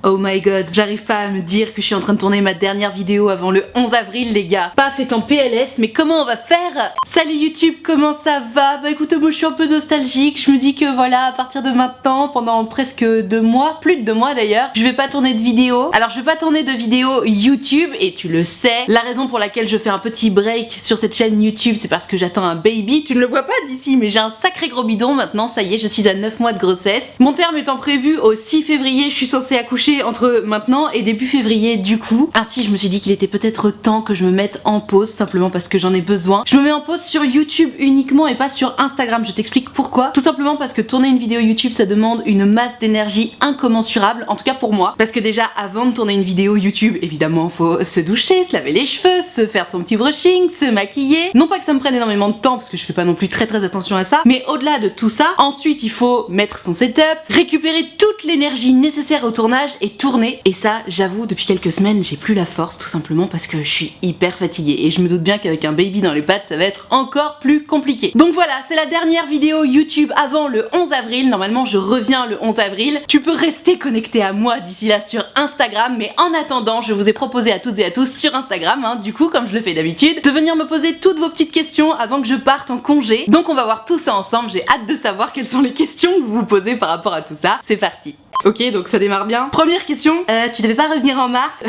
Oh my god, j'arrive pas à me dire que je suis en train de tourner ma dernière vidéo avant le 11 avril les gars. Paf est en PLS, mais comment on va faire? Salut YouTube, comment ça va? Bah écoutez, moi je suis un peu nostalgique, je me dis que voilà, à partir de maintenant, pendant presque 2 mois, plus de 2 mois d'ailleurs, je vais pas tourner de vidéo. Alors je vais pas tourner de vidéo YouTube, et tu le sais, la raison pour laquelle je fais un petit break sur cette chaîne YouTube, c'est parce que j'attends un baby. Tu ne le vois pas d'ici, mais j'ai un sacré gros bidon maintenant, ça y est, je suis à 9 mois de grossesse. Mon terme étant prévu au 6 février, je suis censée accoucher entre maintenant et début février du coup. Ainsi, je me suis dit qu'il était peut-être temps que je me mette en pause, simplement parce que j'en ai besoin. Je me mets en pause sur YouTube uniquement et pas sur Instagram, je t'explique pourquoi. Tout simplement parce que tourner une vidéo YouTube, ça demande une masse d'énergie incommensurable, en tout cas pour moi. Parce que déjà, avant de tourner une vidéo YouTube, évidemment, faut se doucher, se laver les cheveux, se faire son petit brushing, se maquiller. Non pas que ça me prenne énormément de temps, parce que je fais pas non plus très attention à ça, mais au-delà de tout ça, ensuite il faut mettre son setup, récupérer toute l'énergie nécessaire au tournage et tourner. Et ça, j'avoue, depuis quelques semaines, j'ai plus la force, tout simplement parce que je suis hyper fatiguée. Et je me doute bien qu'avec un baby dans les pattes, ça va être encore plus compliqué. Donc voilà, c'est la dernière vidéo YouTube avant le 11 avril. Normalement, je reviens le 11 avril. Tu peux rester connecté à moi d'ici là sur Instagram, mais en attendant, je vous ai proposé à toutes et à tous sur Instagram, hein, du coup, comme je le fais d'habitude, de venir me poser toutes vos petites questions avant que je parte en congé. Donc on va voir tout ça ensemble, j'ai hâte de savoir quelles sont les questions que vous vous posez par rapport à tout ça. C'est parti. Ok, donc ça démarre bien. Première question, tu devais pas revenir en mars?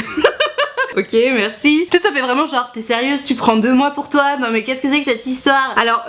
Ok, merci. Tu sais, ça fait vraiment genre, t'es sérieuse, tu prends 2 mois pour toi? Non mais qu'est-ce que c'est que cette histoire? Alors,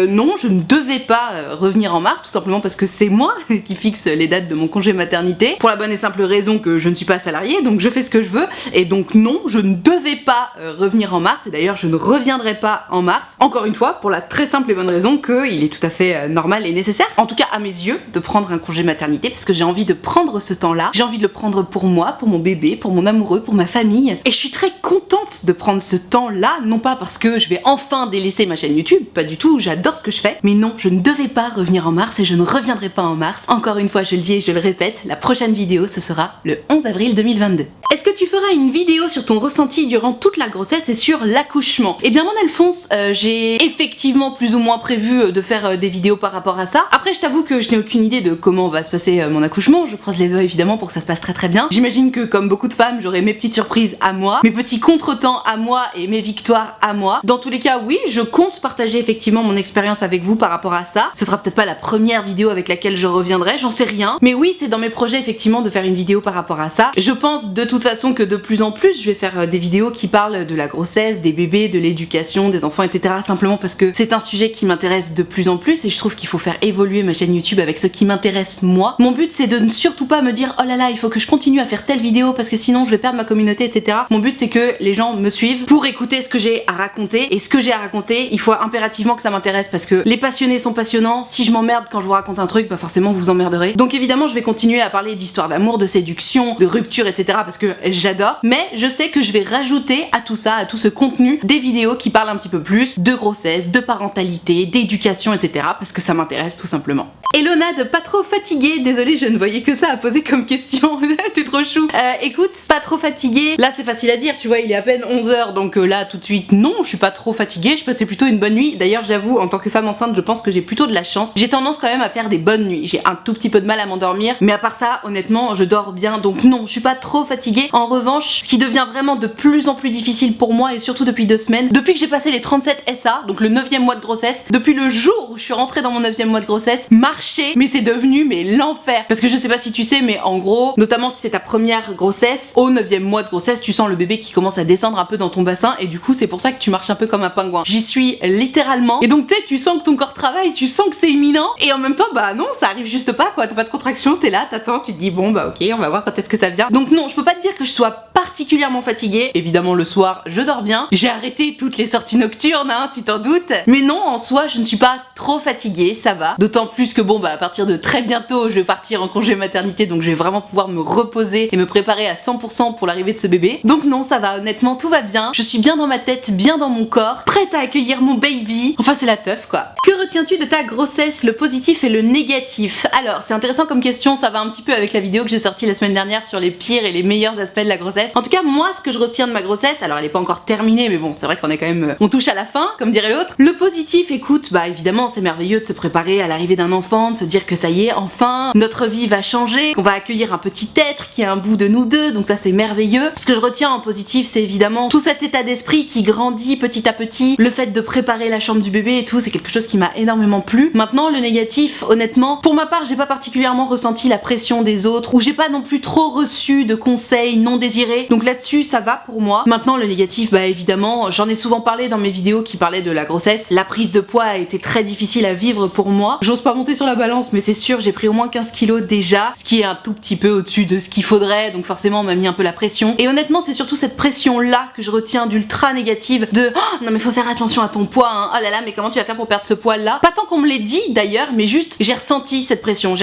non, je ne devais pas revenir en mars, tout simplement parce que c'est moi qui fixe les dates de mon congé maternité. Pour la bonne et simple raison que je ne suis pas salariée, donc je fais ce que je veux. Et donc non, je ne devais pas revenir en mars, et d'ailleurs je ne reviendrai pas en mars. Encore une fois, pour la très simple et bonne raison qu'il est tout à fait normal et nécessaire, en tout cas à mes yeux, de prendre un congé maternité, parce que j'ai envie de prendre ce temps-là. J'ai envie de le prendre pour moi, pour mon bébé, pour mon amoureux, pour ma famille. Et je suis très contente de prendre ce temps-là, non pas parce que je vais enfin délaisser ma chaîne YouTube, pas du tout, j'adore ce que je fais, mais non, je ne devais pas revenir en mars et je ne reviendrai pas en mars. Encore une fois, je le dis et je le répète, la prochaine vidéo, ce sera le 11 avril 2022. Est-ce que tu feras une vidéo sur ton ressenti durant toute la grossesse et sur l'accouchement? Eh bien mon Alphonse, j'ai effectivement plus ou moins prévu de faire des vidéos par rapport à ça. Après je t'avoue que je n'ai aucune idée de comment va se passer mon accouchement, je croise les doigts évidemment pour que ça se passe très bien. J'imagine que comme beaucoup de femmes, j'aurai mes petites surprises à moi, mes petits contretemps à moi et mes victoires à moi. Dans tous les cas, oui, je compte partager effectivement mon expérience avec vous par rapport à ça. Ce sera peut-être pas la première vidéo avec laquelle je reviendrai, j'en sais rien. Mais oui, c'est dans mes projets effectivement de faire une vidéo par rapport à ça. Je pense de toute façon que de plus en plus, je vais faire des vidéos qui parlent de la grossesse, des bébés, de l'éducation, des enfants, etc. Simplement parce que c'est un sujet qui m'intéresse de plus en plus et je trouve qu'il faut faire évoluer ma chaîne YouTube avec ce qui m'intéresse moi. Mon but c'est de ne surtout pas me dire oh là là, il faut que je continue à faire telle vidéo parce que sinon je vais perdre ma communauté, etc. Mon but c'est que les gens me suivent pour écouter ce que j'ai à raconter, et ce que j'ai à raconter, il faut impérativement que ça m'intéresse parce que les passionnés sont passionnants. Si je m'emmerde quand je vous raconte un truc, bah forcément vous emmerderez. Donc évidemment je vais continuer à parler d'histoires d'amour, de séduction, de rupture, etc. parce que j'adore, mais je sais que je vais rajouter à tout ça, à tout ce contenu, des vidéos qui parlent un petit peu plus de grossesse, de parentalité, d'éducation, etc. parce que ça m'intéresse tout simplement. Elona de pas trop fatiguée, désolée je ne voyais que ça à poser comme question, t'es trop chou. Écoute, pas trop fatiguée, là c'est facile à dire, tu vois il est à peine 11h donc là tout de suite non, je suis pas trop fatiguée, je passais plutôt une bonne nuit. D'ailleurs j'avoue, en tant que femme enceinte je pense que j'ai plutôt de la chance, j'ai tendance quand même à faire des bonnes nuits, j'ai un tout petit peu de mal à m'endormir, mais à part ça honnêtement je dors bien, donc non je suis pas trop fatiguée. En revanche, ce qui devient vraiment de plus en plus difficile pour moi, et surtout depuis 2 semaines, depuis que j'ai passé les 37 SA, donc le 9e mois de grossesse, depuis le jour où je suis rentrée dans mon 9e mois de grossesse, marcher, mais c'est devenu l'enfer. Parce que je sais pas si tu sais, mais en gros, notamment si c'est ta première grossesse, au 9e mois de grossesse, tu sens le bébé qui commence à descendre un peu dans ton bassin, et du coup c'est pour ça que tu marches un peu comme un pingouin. J'y suis littéralement, et donc tu sais, tu sens que ton corps travaille, tu sens que c'est imminent, et en même temps bah non, ça arrive juste pas quoi, t'as pas de contraction, t'es là, t'attends, tu te dis bon bah ok, on va voir quand est-ce que ça vient. Donc non, je peux pas te dire que je sois particulièrement fatiguée. Évidemment le soir je dors bien, j'ai arrêté toutes les sorties nocturnes hein, tu t'en doutes, mais non en soi je ne suis pas trop fatiguée, ça va, d'autant plus que bon bah à partir de très bientôt je vais partir en congé maternité, donc je vais vraiment pouvoir me reposer et me préparer à 100% pour l'arrivée de ce bébé. Donc non, ça va, honnêtement tout va bien, je suis bien dans ma tête, bien dans mon corps, prête à accueillir mon baby, enfin c'est la teuf quoi. Que retiens-tu de ta grossesse, le positif et le négatif? Alors c'est intéressant comme question, ça va un petit peu avec la vidéo que j'ai sortie la semaine dernière sur les pires et les meilleurs aspects de la grossesse. En tout cas moi ce que je retiens de ma grossesse, alors elle est pas encore terminée mais bon c'est vrai qu'on est quand même, on touche à la fin comme dirait l'autre. Le positif, écoute, bah évidemment évidemment c'est merveilleux de se préparer à l'arrivée d'un enfant, de se dire que ça y est, enfin notre vie va changer, qu'on va accueillir un petit être qui est un bout de nous deux, donc ça c'est merveilleux. Ce que je retiens en positif, c'est évidemment tout cet état d'esprit qui grandit petit à petit, le fait de préparer la chambre du bébé et tout, c'est quelque chose qui m'a énormément plu. Maintenant le négatif, honnêtement, pour ma part j'ai pas particulièrement ressenti la pression des autres, ou j'ai pas non plus trop reçu de conseils non désirés, donc là-dessus ça va pour moi. Maintenant le négatif, bah évidemment, j'en ai souvent parlé dans mes vidéos qui parlaient de la grossesse, la prise de poids a été très difficile à vivre pour moi. J'ose pas monter sur la balance, mais c'est sûr j'ai pris au moins 15 kilos déjà, ce qui est un tout petit peu au-dessus de ce qu'il faudrait, donc forcément on m'a mis un peu la pression. Et honnêtement c'est surtout cette pression là que je retiens d'ultra négative, de oh, non mais faut faire attention à ton poids, hein. Oh là là mais comment tu vas faire pour perdre ce poids là. Pas tant qu'on me l'ait dit d'ailleurs, mais juste j'ai ressenti cette pression,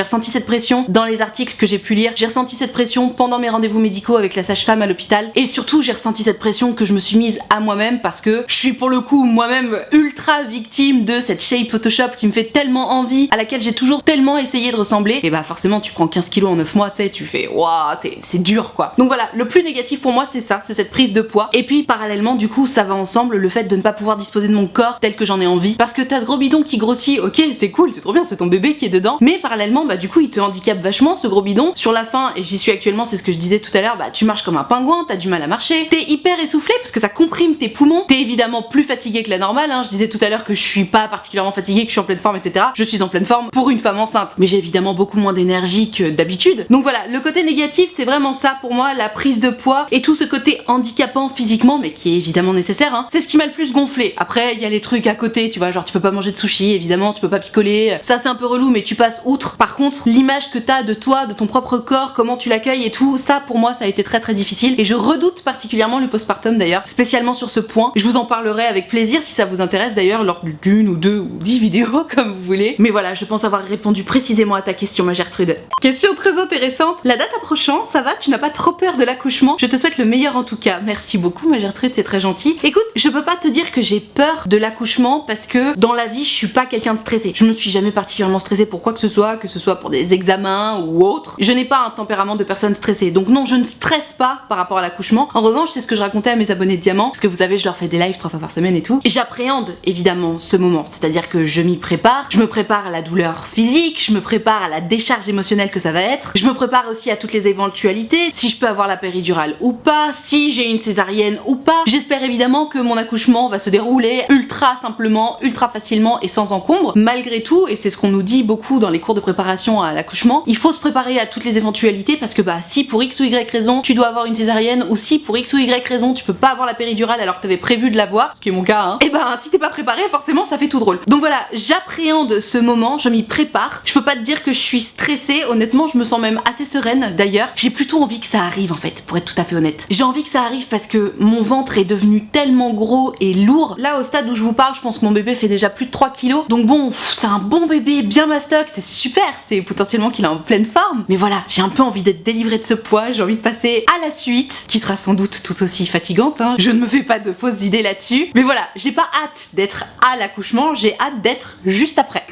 dans les articles que j'ai pu lire, j'ai ressenti cette pression pendant mes rendez-vous médicaux avec la sage-femme à l'hôpital, et surtout j'ai ressenti cette pression que je me suis mise à moi-même parce que je suis pour le coup moi-même ultra victime de cette shape Photoshop qui me fait tellement envie, à laquelle j'ai toujours tellement essayé de ressembler, et bah forcément tu prends 15 kilos en 9 mois, tu fais waouh, c'est dur quoi. Donc voilà, le plus négatif pour moi c'est ça, c'est cette prise de poids, et puis parallèlement du coup ça va ensemble le fait de ne pas pouvoir disposer de mon corps tel que j'en ai envie, parce que t'as ce gros bidon qui grossit, ok c'est cool, c'est trop bien, c'est ton bébé qui est dedans, mais parallèlement bah du coup il te handicape vachement ce gros bidon. Sur la fin, et j'y suis actuellement, c'est ce que je disais tout à l'heure, bah tu marches comme un pingouin, t'as du mal à marcher, t'es hyper essoufflé parce que ça comprime tes poumons, t'es évidemment plus fatigué que la normale, hein. Je disais tout à l'heure que je suis pas particulièrement fatiguée, que je suis en pleine forme, etc. Je suis en pleine forme pour une femme enceinte, mais j'ai évidemment beaucoup moins d'énergie que d'habitude. Donc voilà, le côté négatif c'est vraiment ça pour moi, la prise de poids et tout ce côté handicapant physiquement, mais qui est évidemment nécessaire, hein. C'est ce qui m'a le plus gonflé. Après il y a les trucs à côté, tu vois, genre tu peux pas manger de sushi, évidemment, tu peux pas picoler, ça c'est un peu relou mais tu passes outre. Par contre l'image que t'as de toi, de ton propre corps, comment tu l'accueilles et tout, ça pour moi ça a été très très difficile, et je redoute particulièrement le postpartum d'ailleurs, spécialement sur ce point. Je vous en parlerai avec plaisir si ça vous intéresse d'ailleurs lors d'une ou deux ou 10 vidéos comme vous voulez. Mais voilà, je pense avoir répondu précisément à ta question ma Gertrude. Question très intéressante, la date approchant, ça va, tu n'as pas trop peur de l'accouchement? Je te souhaite le meilleur en tout cas. Merci beaucoup ma Gertrude, c'est très gentil. Écoute, je peux pas te dire que j'ai peur de l'accouchement parce que dans la vie je suis pas quelqu'un de stressé. Je ne suis jamais particulièrement stressée pour quoi que ce soit pour des examens ou autre. Je n'ai pas un tempérament de personne stressée, donc non, je ne stresse pas par rapport à l'accouchement. En revanche, c'est ce que je racontais à mes abonnés de Diamant, parce que vous savez, je leur fais des lives 3 fois par semaine et tout. J'appréhende évidemment ce moment, c'est-à-dire que je m'y prépare, je me prépare à la douleur physique, je me prépare à la décharge émotionnelle que ça va être, je me prépare aussi à toutes les éventualités, si je peux avoir la péridurale ou pas, si j'ai une césarienne ou pas. J'espère évidemment que mon accouchement va se dérouler ultra simplement, ultra facilement et sans encombre. Malgré tout, et c'est ce qu'on nous dit beaucoup dans les cours de préparation à l'accouchement, il faut se préparer à toutes les éventualités parce que bah si pour X ou Y raison tu dois avoir une césarienne, ou si pour X ou Y raison tu peux pas avoir la péridurale alors que t'avais prévu de l'avoir, ce qui est mon cas, hein, et bah si t'es pas préparé forcément ça fait tout drôle. Donc voilà, j'appréhende ce moment, je m'y prépare. Je peux pas te dire que je suis stressée, honnêtement je me sens même assez sereine d'ailleurs. J'ai plutôt envie que ça arrive en fait, pour être tout à fait honnête. J'ai envie que ça arrive parce que mon ventre est devenu tellement gros et lourd. Là au stade où je vous parle, je pense que mon bébé fait déjà plus de 3 kilos, donc bon, c'est un bon bébé, bien mastoc, c'est super, c'est potentiellement qu'il est en pleine forme, mais voilà, j'ai un peu envie d'être délivrée de ce poids, j'ai envie de passer à la suite, qui sera sans doute tout aussi fatigante, hein. Je ne me fais pas de fausses idées là-dessus, mais voilà, j'ai pas hâte d'être à l'accouchement, j'ai hâte d'être juste après.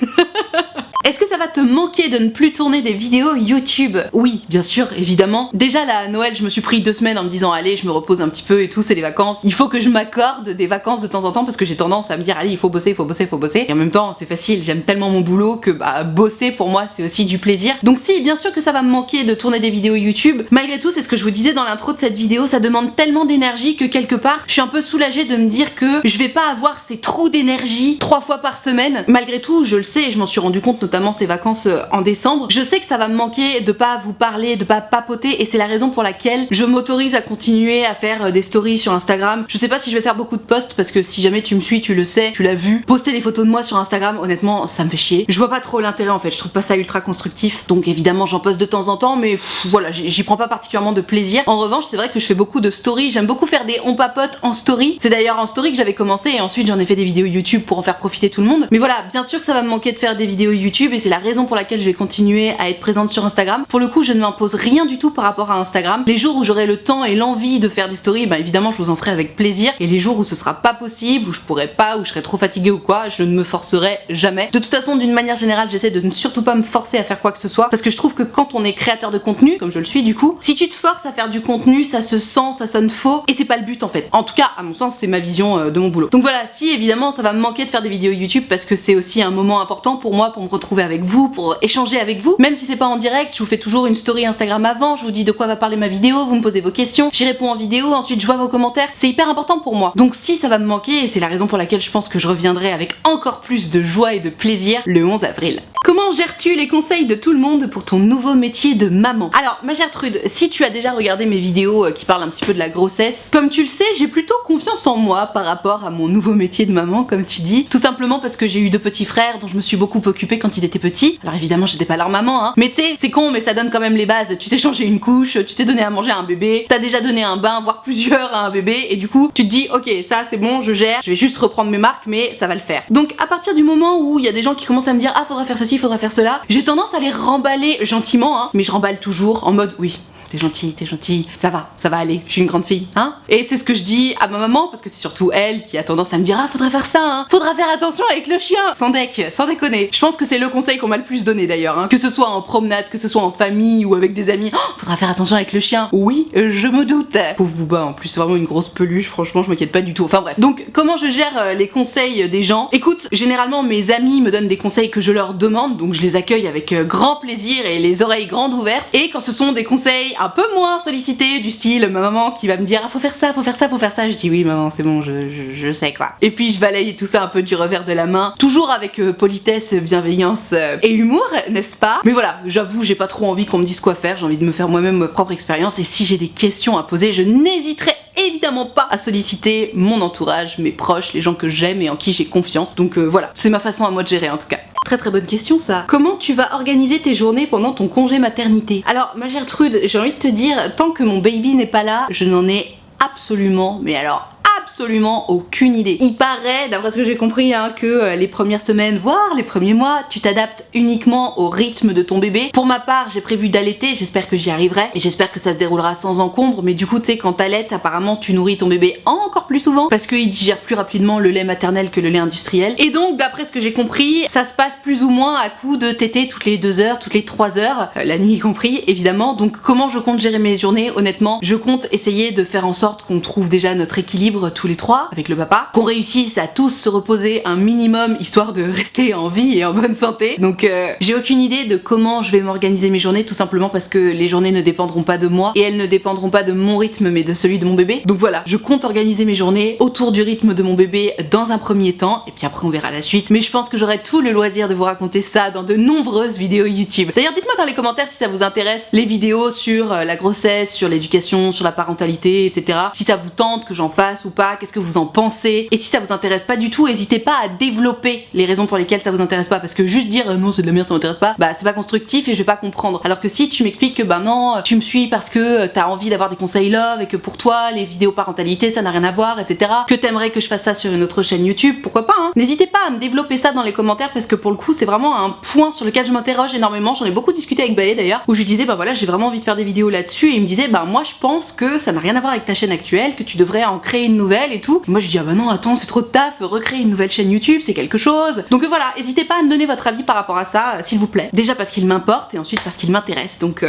Est-ce que ça va te manquer de ne plus tourner des vidéos YouTube? Oui, bien sûr, évidemment. Déjà là, à Noël, je me suis pris 2 semaines en me disant allez, je me repose un petit peu et tout, c'est les vacances. Il faut que je m'accorde des vacances de temps en temps parce que j'ai tendance à me dire allez, il faut bosser, il faut bosser, il faut bosser. Et en même temps, c'est facile, j'aime tellement mon boulot que bah bosser pour moi c'est aussi du plaisir. Donc si, bien sûr que ça va me manquer de tourner des vidéos YouTube. Malgré tout, c'est ce que je vous disais dans l'intro de cette vidéo, ça demande tellement d'énergie que quelque part, je suis un peu soulagée de me dire que je vais pas avoir ces trous d'énergie 3 fois par semaine. Malgré tout, je le sais et je m'en suis rendu compte notamment ces vacances en décembre. Je sais que ça va me manquer de pas vous parler, de pas papoter, et c'est la raison pour laquelle je m'autorise à continuer à faire des stories sur Instagram. Je sais pas si je vais faire beaucoup de posts parce que si jamais tu me suis, tu le sais, tu l'as vu. Poster des photos de moi sur Instagram, honnêtement, ça me fait chier. Je vois pas trop l'intérêt en fait, je trouve pas ça ultra constructif. Donc évidemment, j'en poste de temps en temps, mais voilà, j'y prends pas particulièrement de plaisir. En revanche, c'est vrai que je fais beaucoup de stories, j'aime beaucoup faire des on papote en story. C'est d'ailleurs en story que j'avais commencé et ensuite j'en ai fait des vidéos YouTube pour en faire profiter tout le monde. Mais voilà, bien sûr que ça va me manquer de faire des vidéos YouTube. YouTube et c'est la raison pour laquelle je vais continuer à être présente sur Instagram. Pour le coup, je ne m'impose rien du tout par rapport à Instagram. Les jours où j'aurai le temps et l'envie de faire des stories, bah évidemment je vous en ferai avec plaisir, et les jours où ce sera pas possible, où je pourrai pas, où je serai trop fatiguée ou quoi, je ne me forcerai jamais. De toute façon, d'une manière générale, j'essaie de ne surtout pas me forcer à faire quoi que ce soit, parce que je trouve que quand on est créateur de contenu, comme je le suis du coup, si tu te forces à faire du contenu, ça se sent, ça sonne faux, et c'est pas le but en fait. En tout cas, à mon sens, c'est ma vision de mon boulot. Donc voilà, si évidemment ça va me manquer de faire des vidéos YouTube, parce que c'est aussi un moment important pour moi, pour me retrouver avec vous, pour échanger avec vous, même si c'est pas en direct, je vous fais toujours une story Instagram avant, je vous dis de quoi va parler ma vidéo, vous me posez vos questions, j'y réponds en vidéo, ensuite je vois vos commentaires, c'est hyper important pour moi. Donc si ça va me manquer, et c'est la raison pour laquelle je pense que je reviendrai avec encore plus de joie et de plaisir le 11 avril. Comment gères-tu les conseils de tout le monde pour ton nouveau métier de maman? Alors ma Gertrude, si tu as déjà regardé mes vidéos qui parlent un petit peu de la grossesse, comme tu le sais, j'ai plutôt confiance en moi par rapport à mon nouveau métier de maman, comme tu dis, tout simplement parce que j'ai eu 2 petits frères dont je me suis beaucoup occupée quand ils étaient petits. Alors évidemment j'étais pas leur maman, hein, mais tu sais, c'est con, mais ça donne quand même les bases. Tu sais changer une couche, tu sais donner à manger à un bébé, t'as déjà donné un bain, voire plusieurs à un bébé, et du coup tu te dis ok, ça c'est bon, je gère, je vais juste reprendre mes marques, mais ça va le faire. Donc à partir du moment où il y a des gens qui commencent à me dire ah faudra faire ceci, faudra faire cela, j'ai tendance à les remballer gentiment, hein, mais je remballe toujours en mode oui. T'es gentil, ça va aller, je suis une grande fille, hein. Et c'est ce que je dis à ma maman, parce que c'est surtout elle qui a tendance à me dire ah faudrait faire ça, hein, faudra faire attention avec le chien, sans déconner. Je pense que c'est le conseil qu'on m'a le plus donné d'ailleurs, hein. Que ce soit en promenade, que ce soit en famille ou avec des amis, oh, faudra faire attention avec le chien. Oui, je me doute. Pauvre Booba, en plus c'est vraiment une grosse peluche, franchement je m'inquiète pas du tout. Enfin bref. Donc comment je gère les conseils des gens? Écoute, généralement mes amis me donnent des conseils que je leur demande, donc je les accueille avec grand plaisir et les oreilles grandes ouvertes. Et quand ce sont des conseils un peu moins sollicité, du style ma maman qui va me dire ah faut faire ça, je dis oui maman c'est bon, je sais quoi. Et puis je balaye tout ça un peu du revers de la main, toujours avec politesse, bienveillance et humour, n'est-ce pas? Mais voilà, j'avoue j'ai pas trop envie qu'on me dise quoi faire, j'ai envie de me faire moi-même ma propre expérience, et si j'ai des questions à poser, je n'hésiterai évidemment pas à solliciter mon entourage, mes proches, les gens que j'aime et en qui j'ai confiance. Donc voilà, c'est ma façon à moi de gérer en tout cas. Très bonne question ça. Comment tu vas organiser tes journées pendant ton congé maternité? Alors ma Gertrude, j'ai envie de te dire, tant que mon baby n'est pas là, je n'en ai absolument, mais alors absolument aucune idée. Il paraît, d'après ce que j'ai compris, hein, que les premières semaines, voire les premiers mois, tu t'adaptes uniquement au rythme de ton bébé. Pour ma part, j'ai prévu d'allaiter, j'espère que j'y arriverai, et j'espère que ça se déroulera sans encombre, mais du coup, tu sais, quand t'allaites, apparemment, tu nourris ton bébé encore plus souvent, parce qu'il digère plus rapidement le lait maternel que le lait industriel. Et donc, d'après ce que j'ai compris, ça se passe plus ou moins à coup de téter toutes les 2 heures, toutes les 3 heures, la nuit y compris, évidemment. Donc, comment je compte gérer mes journées? Honnêtement, je compte essayer de faire en sorte qu'on trouve déjà notre équilibre tous les 3 avec le papa, qu'on réussisse à tous se reposer un minimum histoire de rester en vie et en bonne santé. Donc j'ai aucune idée de comment je vais m'organiser mes journées, tout simplement parce que les journées ne dépendront pas de moi et elles ne dépendront pas de mon rythme mais de celui de mon bébé. Donc voilà, je compte organiser mes journées autour du rythme de mon bébé dans un premier temps, et puis après on verra la suite. Mais je pense que j'aurai tout le loisir de vous raconter ça dans de nombreuses vidéos YouTube. D'ailleurs dites-moi dans les commentaires si ça vous intéresse, les vidéos sur la grossesse, sur l'éducation, sur la parentalité, etc. Si ça vous tente que j'en fasse ou pas, qu'est-ce que vous en pensez? Et si ça vous intéresse pas du tout, n'hésitez pas à développer les raisons pour lesquelles ça vous intéresse pas, parce que juste dire non c'est de la merde, ça m'intéresse pas, bah c'est pas constructif et je vais pas comprendre. Alors que si tu m'expliques que bah non, tu me suis parce que t'as envie d'avoir des conseils love et que pour toi les vidéos parentalité ça n'a rien à voir, etc., que t'aimerais que je fasse ça sur une autre chaîne YouTube, pourquoi pas, hein. N'hésitez pas à me développer ça dans les commentaires, parce que pour le coup c'est vraiment un point sur lequel je m'interroge énormément. J'en ai beaucoup discuté avec Baé d'ailleurs, où je lui disais bah voilà j'ai vraiment envie de faire des vidéos là-dessus, et il me disait bah moi je pense que ça n'a rien à voir avec ta chaîne actuelle, que tu devrais en créer une nouvelle et tout. Et moi je lui dis ah bah non attends c'est trop de taf, recréer une nouvelle chaîne YouTube c'est quelque chose. Donc voilà, n'hésitez pas à me donner votre avis par rapport à ça s'il vous plaît. Déjà parce qu'il m'importe et ensuite parce qu'il m'intéresse, donc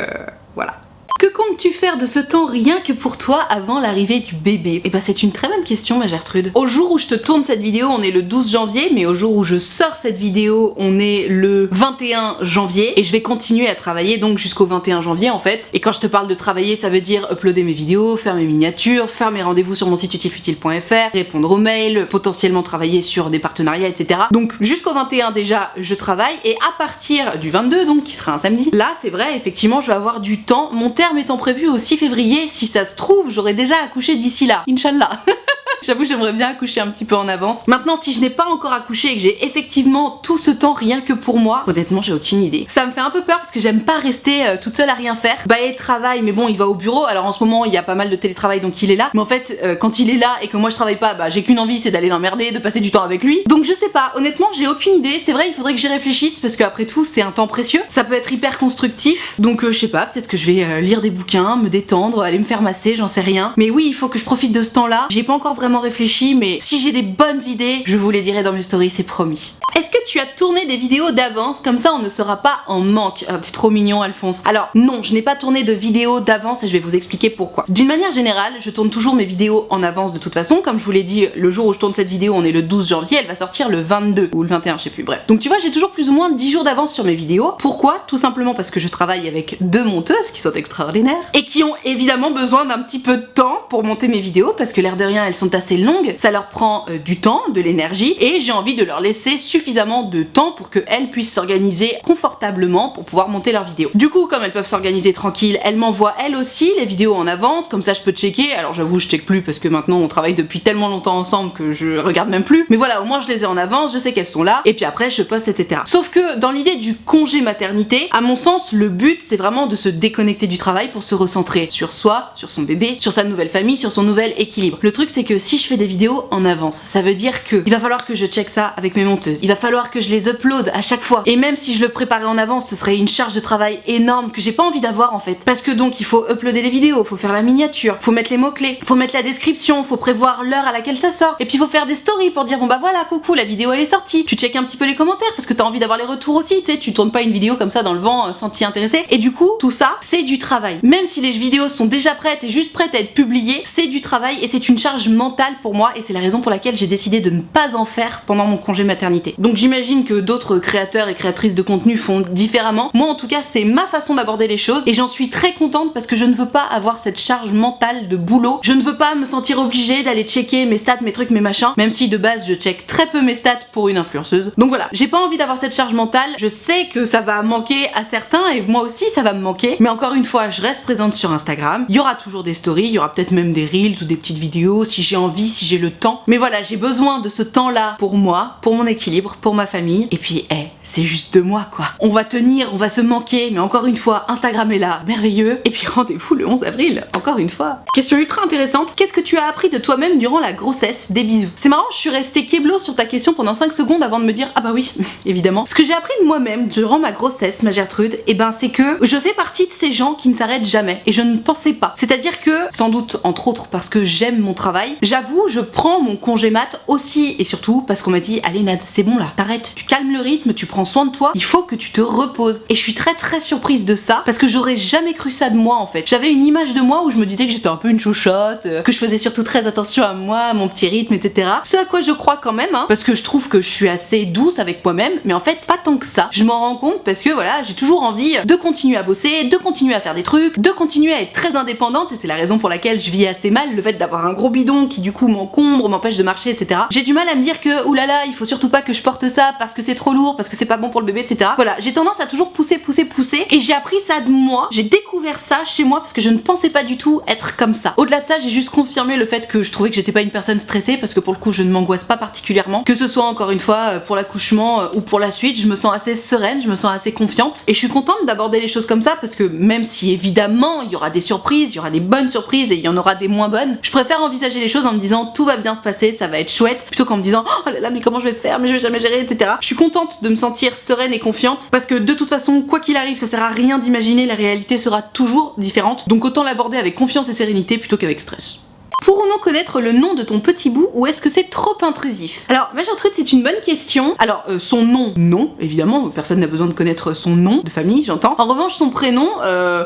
voilà. Que comptes-tu faire de ce temps rien que pour toi avant l'arrivée du bébé? Eh ben c'est une très bonne question ma Gertrude. Au jour où je te tourne cette vidéo on est le 12 janvier, mais au jour où je sors cette vidéo on est le 21 janvier, et je vais continuer à travailler donc jusqu'au 21 janvier en fait. Et quand je te parle de travailler, ça veut dire uploader mes vidéos, faire mes miniatures, faire mes rendez-vous sur mon site utilefutile.fr, répondre aux mails, potentiellement travailler sur des partenariats, etc. Donc jusqu'au 21 déjà je travaille, et à partir du 22 donc qui sera un samedi, là c'est vrai effectivement je vais avoir du temps. Mon terme étant prévu au 6 février, si ça se trouve j'aurai déjà accouché d'ici là, Inch'Allah. J'avoue, j'aimerais bien accoucher un petit peu en avance. Maintenant, si je n'ai pas encore accouché et que j'ai effectivement tout ce temps rien que pour moi, honnêtement, j'ai aucune idée. Ça me fait un peu peur parce que j'aime pas rester toute seule à rien faire. Baé travaille, mais bon, il va au bureau. Alors en ce moment, il y a pas mal de télétravail, donc il est là. Mais en fait, quand il est là et que moi je travaille pas, bah j'ai qu'une envie, c'est d'aller l'emmerder, de passer du temps avec lui. Donc je sais pas, honnêtement, j'ai aucune idée. C'est vrai, il faudrait que j'y réfléchisse parce qu'après tout, c'est un temps précieux. Ça peut être hyper constructif. Donc je sais pas, peut-être que je vais lire des bouquins, me détendre, aller me faire masser, j'en sais rien. Mais oui, il faut que je profite de ce temps-là. J'ai pas encore vraiment réfléchi, mais si j'ai des bonnes idées, je vous les dirai dans mes stories, c'est promis. Est-ce que tu as tourné des vidéos d'avance? Comme ça, on ne sera pas en manque. Ah, t'es trop mignon, Alphonse. Alors, non, je n'ai pas tourné de vidéos d'avance et je vais vous expliquer pourquoi. D'une manière générale, je tourne toujours mes vidéos en avance de toute façon. Comme je vous l'ai dit, le jour où je tourne cette vidéo, on est le 12 janvier, elle va sortir le 22 ou le 21, je sais plus, bref. Donc tu vois, j'ai toujours plus ou moins 10 jours d'avance sur mes vidéos. Pourquoi? Tout simplement parce que je travaille avec 2 monteuses qui sont extraordinaires et qui ont évidemment besoin d'un petit peu de temps pour monter mes vidéos parce que l'air de rien, elles sont assez longues, ça leur prend du temps, de l'énergie et j'ai envie de leur laisser suffisamment de temps pour qu'elles puissent s'organiser confortablement pour pouvoir monter leurs vidéos. Du coup, comme elles peuvent s'organiser tranquilles, elles m'envoient elles aussi les vidéos en avance, comme ça je peux checker. Alors j'avoue, je check plus parce que maintenant on travaille depuis tellement longtemps ensemble que je regarde même plus. Mais voilà, au moins je les ai en avance, je sais qu'elles sont là et puis après je poste, etc. Sauf que dans l'idée du congé maternité, à mon sens, le but c'est vraiment de se déconnecter du travail pour se recentrer sur soi, sur son bébé, sur sa nouvelle famille, sur son nouvel équilibre. Le truc c'est que si je fais des vidéos en avance, ça veut dire que il va falloir que je check ça avec mes monteuses. Il va falloir que je les upload à chaque fois. Et même si je le préparais en avance, ce serait une charge de travail énorme que j'ai pas envie d'avoir en fait. Parce que donc il faut uploader les vidéos, faut faire la miniature, faut mettre les mots-clés, faut mettre la description, faut prévoir l'heure à laquelle ça sort. Et puis faut faire des stories pour dire bon bah voilà, coucou, la vidéo elle est sortie. Tu checkes un petit peu les commentaires parce que t'as envie d'avoir les retours aussi, tu sais, tu tournes pas une vidéo comme ça dans le vent sans t'y intéresser. Et du coup, tout ça, c'est du travail. Même si les vidéos sont déjà prêtes et juste prêtes à être publiées, c'est du travail et c'est une charge mentale pour moi et c'est la raison pour laquelle j'ai décidé de ne pas en faire pendant mon congé maternité. Donc j'imagine que d'autres créateurs et créatrices de contenu font différemment. Moi en tout cas, c'est ma façon d'aborder les choses et j'en suis très contente parce que je ne veux pas avoir cette charge mentale de boulot. Je ne veux pas me sentir obligée d'aller checker mes stats, mes trucs, mes machins, même si de base je check très peu mes stats pour une influenceuse. Donc voilà, j'ai pas envie d'avoir cette charge mentale. Je sais que ça va manquer à certains et moi aussi ça va me manquer. Mais encore une fois, je reste présente sur Instagram. Il y aura toujours des stories, il y aura peut-être même des reels ou des petites vidéos si j'ai envie, si j'ai le temps. Mais voilà, j'ai besoin de ce temps-là pour moi, pour mon équilibre, pour ma famille. Et puis, c'est juste 2 mois quoi. On va tenir, on va se manquer, mais encore une fois, Instagram est là, merveilleux. Et puis rendez-vous le 11 avril, encore une fois. Question ultra intéressante, qu'est-ce que tu as appris de toi-même durant la grossesse? Des bisous. C'est marrant, je suis restée kéblo sur ta question pendant 5 secondes avant de me dire ah bah oui, évidemment. Ce que j'ai appris de moi-même durant ma grossesse, ma Gertrude, et ben c'est que je fais partie de ces gens qui ne s'arrêtent jamais. Et je ne pensais pas. C'est-à-dire que, sans doute entre autres parce que j'aime mon travail, j'avoue, je prends mon congé mat aussi et surtout parce qu'on m'a dit allez Nad, c'est bon là, t'arrêtes, tu calmes le rythme, tu prends soin de toi, il faut que tu te reposes. Et je suis très surprise de ça parce que j'aurais jamais cru ça de moi en fait. J'avais une image de moi où je me disais que j'étais un peu une chouchotte, que je faisais surtout très attention à moi, à mon petit rythme, etc. Ce à quoi je crois quand même, hein, parce que je trouve que je suis assez douce avec moi-même, mais en fait pas tant que ça. Je m'en rends compte parce que voilà, j'ai toujours envie de continuer à bosser, de continuer à faire des trucs, de continuer à être très indépendante et c'est la raison pour laquelle je vis assez mal le fait d'avoir un gros bidon qui du coup m'encombre, m'empêche de marcher, etc. J'ai du mal à me dire que oulala, il faut surtout pas que je porte ça parce que c'est trop lourd, parce que c'est pas bon pour le bébé, etc. Voilà, j'ai tendance à toujours pousser et j'ai appris ça de moi, j'ai découvert ça chez moi parce que je ne pensais pas du tout être comme ça. Au-delà de ça, j'ai juste confirmé le fait que je trouvais que j'étais pas une personne stressée parce que pour le coup je ne m'angoisse pas particulièrement, que ce soit encore une fois pour l'accouchement ou pour la suite, je me sens assez sereine, je me sens assez confiante et je suis contente d'aborder les choses comme ça parce que même si évidemment il y aura des surprises, il y aura des bonnes surprises et il y en aura des moins bonnes, je préfère envisager les choses en me disant tout va bien se passer, ça va être chouette, plutôt qu'en me disant oh là là mais comment je vais faire, mais je vais jamais gérer, etc. Je suis contente de me sentir sereine et confiante parce que de toute façon quoi qu'il arrive ça sert à rien d'imaginer, la réalité sera toujours différente, donc autant l'aborder avec confiance et sérénité plutôt qu'avec stress. Pourrons-nous connaître le nom de ton petit bout ou est-ce que c'est trop intrusif? Alors, ma Gertrude, c'est une bonne question. Alors, son nom, non, évidemment, personne n'a besoin de connaître son nom de famille, j'entends. En revanche, son prénom,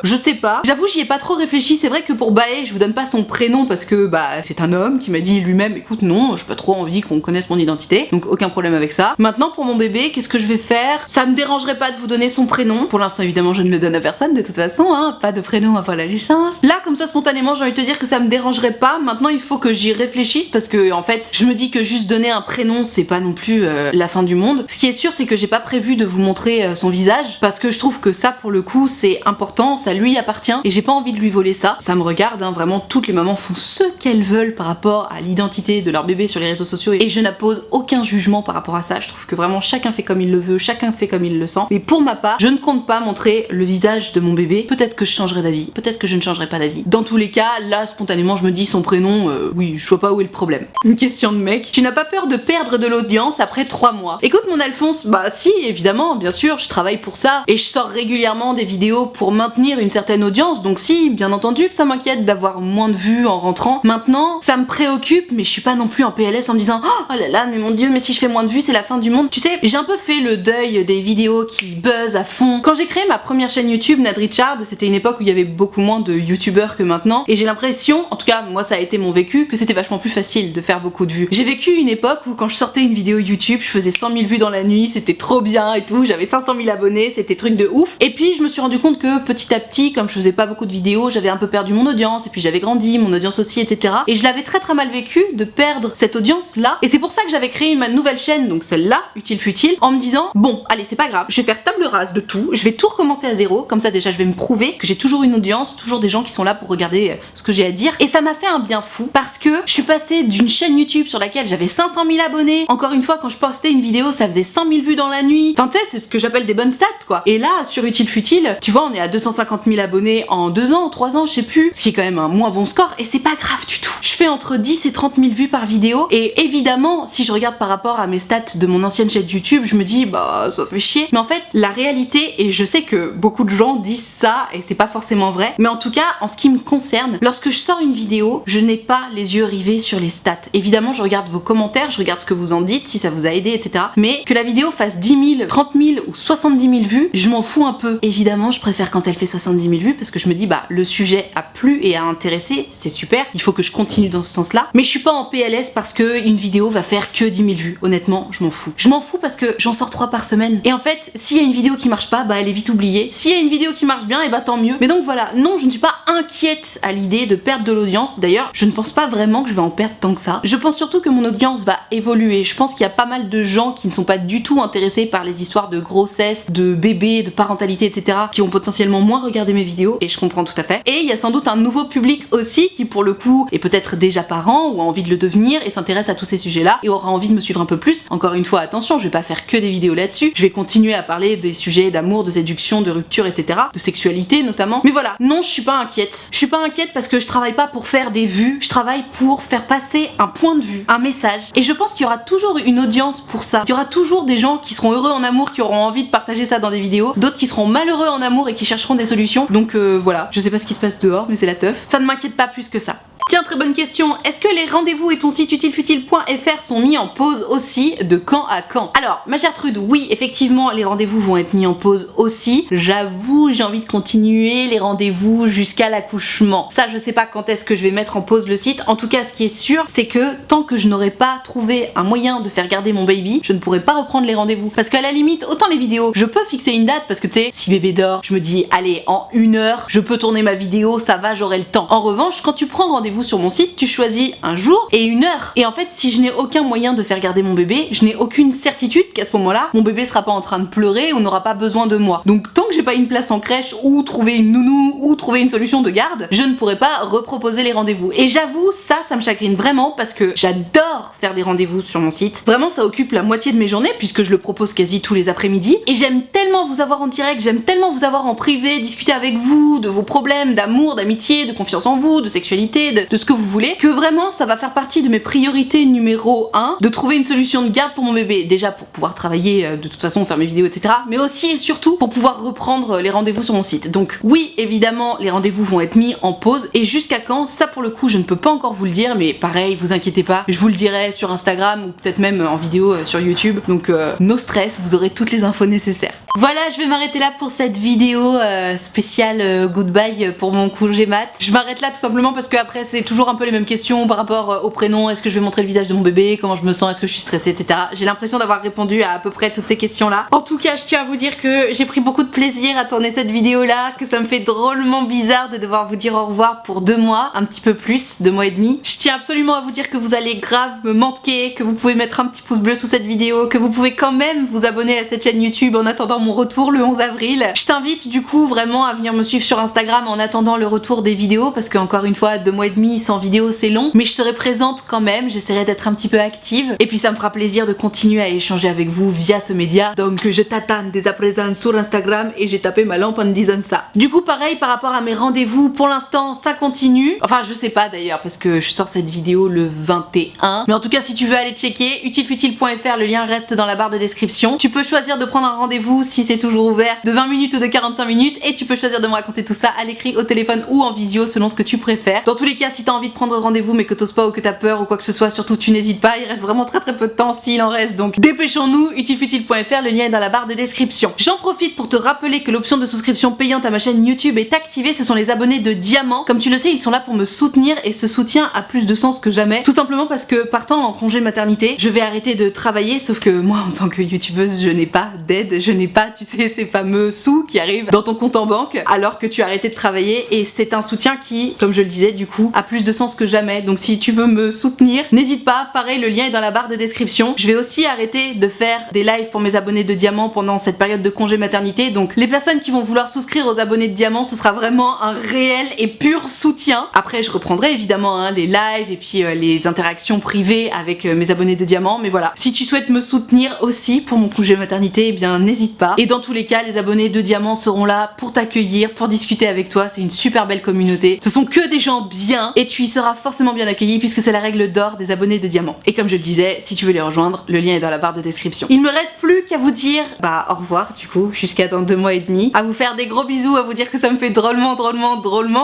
je sais pas. J'avoue, j'y ai pas trop réfléchi. C'est vrai que pour Baé, je vous donne pas son prénom parce que, bah, c'est un homme qui m'a dit lui-même, écoute, non, j'ai pas trop envie qu'on connaisse mon identité. Donc, aucun problème avec ça. Maintenant, pour mon bébé, qu'est-ce que je vais faire? Ça me dérangerait pas de vous donner son prénom. Pour l'instant, évidemment, je ne le donne à personne, de toute façon, hein. Pas de prénom avant la naissance. Là, comme ça, spontanément, j'ai envie de te dire que ça me dérangerait pas. maintenant il faut que j'y réfléchisse parce que en fait je me dis que juste donner un prénom c'est pas non plus la fin du monde. Ce qui est sûr c'est que j'ai pas prévu de vous montrer son visage parce que je trouve que ça pour le coup c'est important, ça lui appartient et j'ai pas envie de lui voler ça. Ça me regarde, hein, vraiment toutes les mamans font ce qu'elles veulent par rapport à l'identité de leur bébé sur les réseaux sociaux et je n'appose aucun jugement par rapport à ça. Je trouve que vraiment chacun fait comme il le veut, chacun fait comme il le sent. Mais pour ma part, je ne compte pas montrer le visage de mon bébé. Peut-être que je changerai d'avis, peut-être que je ne changerai pas d'avis. Dans tous les cas, là spontanément je me dis son prénom, oui, je vois pas où est le problème. Une question de mec. Tu n'as pas peur de perdre de l'audience après 3 mois? Écoute mon Alphonse, bah si, évidemment, bien sûr, je travaille pour ça et je sors régulièrement des vidéos pour maintenir une certaine audience, donc si, bien entendu que ça m'inquiète d'avoir moins de vues en rentrant. Maintenant, ça me préoccupe, mais je suis pas non plus en PLS en me disant oh là là, mais mon dieu, mais si je fais moins de vues, c'est la fin du monde. Tu sais, j'ai un peu fait le deuil des vidéos qui buzzent à fond. Quand j'ai créé ma première chaîne YouTube, Nad Richard, c'était une époque où il y avait beaucoup moins de youtubeurs que maintenant, et j'ai l'impression, en tout cas moi ça a été mon vécu, que c'était vachement plus facile de faire beaucoup de vues. J'ai vécu une époque où quand je sortais une vidéo YouTube, je faisais 100 000 vues dans la nuit, c'était trop bien et tout, j'avais 500 000 abonnés, c'était truc de ouf. Et puis je me suis rendu compte que petit à petit, comme je faisais pas beaucoup de vidéos, j'avais un peu perdu mon audience, et puis j'avais grandi, mon audience aussi, etc. Et je l'avais très mal vécu de perdre cette audience là, et c'est pour ça que j'avais créé ma nouvelle chaîne, donc celle-là, Utile Futile, en me disant bon, allez c'est pas grave, je vais faire table rase de tout, je vais tout recommencer à zéro, comme ça déjà je vais me prouver que j'ai toujours une audience, toujours des gens qui sont là pour regarder ce que j'ai à dire, et ça m'a fait un bien fou, parce que je suis passée d'une chaîne YouTube sur laquelle j'avais 500 000 abonnés, encore une fois quand je postais une vidéo ça faisait 100 000 vues dans la nuit, enfin tu sais c'est ce que j'appelle des bonnes stats quoi, et là sur Utile Futile, tu vois on est à 250 000 abonnés en 2 ans, 3 ans je sais plus, ce qui est quand même un moins bon score, et c'est pas grave du tout. Je fais entre 10 et 30 000 vues par vidéo, et évidemment si je regarde par rapport à mes stats de mon ancienne chaîne YouTube, je me dis bah ça fait chier, mais en fait la réalité, et je sais que beaucoup de gens disent ça et c'est pas forcément vrai, mais en tout cas en ce qui me concerne, lorsque je sors une vidéo, je n'ai pas les yeux rivés sur les stats. Évidemment je regarde vos commentaires, je regarde ce que vous en dites, si ça vous a aidé, etc. Mais que la vidéo fasse 10 000, 30 000 ou 70 000 vues, je m'en fous un peu. Évidemment je préfère quand elle fait 70 000 vues parce que je me dis bah le sujet a plu et a intéressé, c'est super, il faut que je continue dans ce sens là, mais je suis pas en PLS parce que une vidéo va faire que 10 000 vues. Honnêtement je m'en fous. Je m'en fous parce que j'en sors 3 par semaine, et en fait s'il y a une vidéo qui marche pas, bah elle est vite oubliée. S'il y a une vidéo qui marche bien, et bah tant mieux. Mais donc voilà, non je ne suis pas inquiète à l'idée de perdre de l'audience. D'ailleurs je ne pense pas vraiment que je vais en perdre tant que ça. Je pense surtout que mon audience va évoluer. Je pense qu'il y a pas mal de gens qui ne sont pas du tout intéressés par les histoires de grossesse, de bébé, de parentalité, etc. qui vont potentiellement moins regarder mes vidéos, et je comprends tout à fait. Et il y a sans doute un nouveau public aussi qui pour le coup est peut-être déjà parent ou a envie de le devenir et s'intéresse à tous ces sujets là et aura envie de me suivre un peu plus. Encore une fois attention, je vais pas faire que des vidéos là-dessus, je vais continuer à parler des sujets d'amour, de séduction, de rupture, etc. de sexualité notamment. Mais voilà, non je suis pas inquiète. Je suis pas inquiète parce que je travaille pas pour faire des vues, je travaille pour faire passer un point de vue, un message. Et je pense qu'il y aura toujours une audience pour ça. Il y aura toujours des gens qui seront heureux en amour, qui auront envie de partager ça dans des vidéos, d'autres qui seront malheureux en amour et qui chercheront des solutions. Donc voilà, je sais pas ce qui se passe dehors, mais c'est la teuf. Ça ne m'inquiète pas plus que ça. Tiens, très bonne question. Est-ce que les rendez-vous et ton site utilefutile.fr sont mis en pause aussi de quand à quand? Alors, ma chère Trude, oui, effectivement, les rendez-vous vont être mis en pause aussi. J'avoue, j'ai envie de continuer les rendez-vous jusqu'à l'accouchement. Ça, je sais pas quand est-ce que je vais mettre en pause le site. En tout cas, ce qui est sûr, c'est que tant que je n'aurai pas trouvé un moyen de faire garder mon baby, je ne pourrai pas reprendre les rendez-vous. Parce qu'à la limite, autant les vidéos, je peux fixer une date parce que tu sais, si bébé dort, je me dis, allez, en 1 heure, je peux tourner ma vidéo, ça va, j'aurai le temps. En revanche, quand tu prends rendez-vous sur mon site, tu choisis un jour et 1 heure. Et en fait, si je n'ai aucun moyen de faire garder mon bébé, je n'ai aucune certitude qu'à ce moment-là, mon bébé sera pas en train de pleurer ou n'aura pas besoin de moi. Donc tant que j'ai pas une place en crèche ou trouver une nounou ou trouver une solution de garde, je ne pourrai pas reproposer les rendez-vous. Et j'avoue, ça me chagrine vraiment parce que j'adore faire des rendez-vous sur mon site. Vraiment, ça occupe la moitié de mes journées puisque je le propose quasi tous les après-midi. Et j'aime tellement vous avoir en direct, j'aime tellement vous avoir en privé, discuter avec vous de vos problèmes d'amour, d'amitié, de confiance en vous, de sexualité, de ce que vous voulez, que vraiment ça va faire partie de mes priorités numéro 1, de trouver une solution de garde pour mon bébé, déjà pour pouvoir travailler de toute façon, faire mes vidéos, etc. mais aussi et surtout pour pouvoir reprendre les rendez-vous sur mon site. Donc oui, évidemment, les rendez-vous vont être mis en pause, et jusqu'à quand, ça pour le coup je ne peux pas encore vous le dire, mais pareil, vous inquiétez pas, je vous le dirai sur Instagram ou peut-être même en vidéo sur YouTube, donc no stress, vous aurez toutes les infos nécessaires. Voilà, je vais m'arrêter là pour cette vidéo spéciale goodbye pour mon congé mat. Je m'arrête là tout simplement parce que après c'est toujours un peu les mêmes questions par rapport au prénom, est-ce que je vais montrer le visage de mon bébé, comment je me sens, est-ce que je suis stressée, etc. J'ai l'impression d'avoir répondu à peu près toutes ces questions là. En tout cas, je tiens à vous dire que j'ai pris beaucoup de plaisir à tourner cette vidéo là, que ça me fait drôlement bizarre de devoir vous dire au revoir pour 2 mois, un petit peu plus, 2 mois et demi. Je tiens absolument à vous dire que vous allez grave me manquer, que vous pouvez mettre un petit pouce bleu sous cette vidéo, que vous pouvez quand même vous abonner à cette chaîne YouTube en attendant mon retour le 11 avril. Je t'invite du coup vraiment à venir me suivre sur Instagram en attendant le retour des vidéos, parce que encore une fois, 2 mois et demi sans vidéo c'est long, mais je serai présente quand même, j'essaierai d'être un petit peu active, et puis ça me fera plaisir de continuer à échanger avec vous via ce média. Donc je t'attends dès à présent sur Instagram, et j'ai tapé ma lampe en disant ça. Du coup pareil par rapport à mes rendez-vous, pour l'instant ça continue, enfin je sais pas d'ailleurs parce que je sors cette vidéo le 21, mais en tout cas si tu veux aller checker, utilefutile.fr, le lien reste dans la barre de description. Tu peux choisir de prendre un rendez-vous si c'est toujours ouvert, de 20 minutes ou de 45 minutes, et tu peux choisir de me raconter tout ça à l'écrit, au téléphone ou en visio selon ce que tu préfères. Dans tous les cas, si t'as envie de prendre rendez-vous mais que t'oses pas ou que t'as peur ou quoi que ce soit, surtout tu n'hésites pas, il reste vraiment très peu de temps s'il en reste, donc dépêchons-nous, utilefutile.fr, le lien est dans la barre de description. J'en profite pour te rappeler que l'option de souscription payante à ma chaîne YouTube est activée, ce sont les abonnés de Diamant. Comme tu le sais, ils sont là pour me soutenir, et ce soutien a plus de sens que jamais, tout simplement parce que partant en congé maternité, je vais arrêter de travailler, sauf que moi en tant que youtubeuse, je n'ai pas d'aide, je n'ai pas, tu sais, ces fameux sous qui arrivent dans ton compte en banque alors que tu as arrêté de travailler, et c'est un soutien qui, comme je le disais du coup, a plus de sens que jamais. Donc si tu veux me soutenir, n'hésite pas, pareil le lien est dans la barre de description. Je vais aussi arrêter de faire des lives pour mes abonnés de Diamant pendant cette période de congé maternité, donc les personnes qui vont vouloir souscrire aux abonnés de Diamant, ce sera vraiment un réel et pur soutien. Après je reprendrai évidemment hein, les lives et puis les interactions privées avec mes abonnés de Diamant, mais voilà, si tu souhaites me soutenir aussi pour mon congé maternité, eh bien n'hésite pas. Et dans tous les cas, les abonnés de Diamant seront là pour t'accueillir, pour discuter avec toi, c'est une super belle communauté. Ce sont que des gens bien, et tu y seras forcément bien accueilli puisque c'est la règle d'or des abonnés de Diamant. Et comme je le disais, si tu veux les rejoindre, le lien est dans la barre de description. Il me reste plus qu'à vous dire au revoir du coup, jusqu'à dans 2 mois et demi, à vous faire des gros bisous, à vous dire que ça me fait drôlement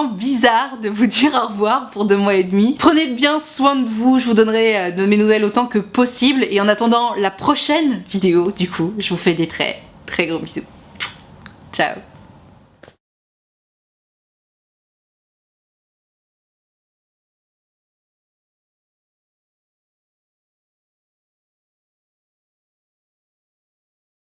bizarre de vous dire au revoir pour 2 mois et demi. Prenez bien soin de vous, je vous donnerai de mes nouvelles autant que possible, et en attendant la prochaine vidéo, du coup, je vous fais des très gros bisous. Ciao.